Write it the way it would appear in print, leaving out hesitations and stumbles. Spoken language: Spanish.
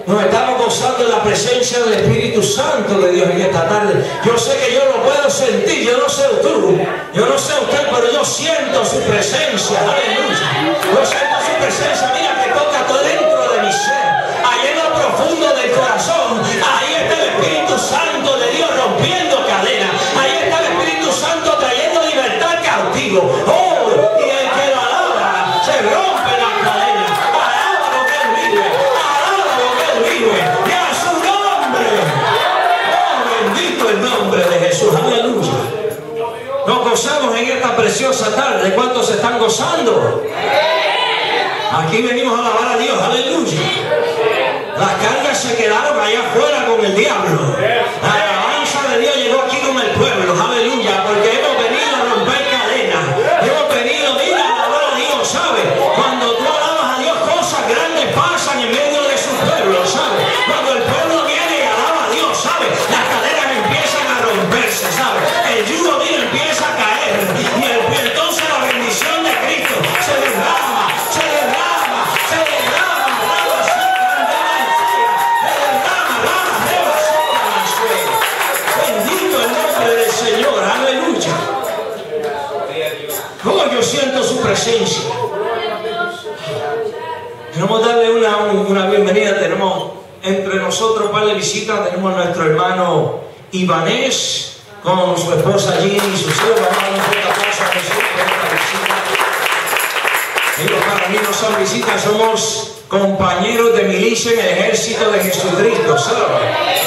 Nos estamos gozando de la presencia del Espíritu Santo de Dios en esta tarde. Yo sé que yo lo puedo sentir, yo no sé tú, yo no sé usted, pero yo siento su presencia. Aleluya. Yo siento su presencia, mira que toca todo dentro de mi ser. Ahí en lo profundo del corazón, ahí está el Espíritu Santo de Dios rompiendo cadenas. Ahí está el Espíritu Santo trayendo libertad al cautivo. Oh, y el que lo alaba, se rompe la cadena. Alaba lo que Él vive, alaba lo que Él vive. Y a su nombre. Oh, bendito el nombre de Jesús. Aleluya. Nos gozamos en esta preciosa tarde. ¿Cuántos se están gozando? Aquí venimos a alabar a Dios. Aleluya. Las cargas se quedaron allá afuera con el diablo. La alabanza de Dios llegó aquí con el pueblo. Aleluya. Porque hemos venido a romper cadenas. Hemos venido, mira, a alabar a Dios, ¿sabes? Cuando tú alabas a Dios, cosas grandes pasan en medio de su pueblo, ¿sabes? Cuando el pueblo viene y alaba a Dios, ¿sabes? Las cadenas empiezan a romperse, ¿sabes? El yugo, mira, empieza a caer. Y entonces la bendición de Cristo se derrama, se derrama, se derrama. Señor, aleluya. Como yo siento su presencia. Queremos darle una bienvenida. Tenemos entre nosotros un par de visitas. Tenemos a nuestro hermano Ibanés con su esposa Ginny y sus hijos. Vamos a dar un fuerte aplauso a Jesús por esta visita. Ellos para mí no son visitas, somos compañeros de milicia en el ejército de Jesucristo, ¿sabes?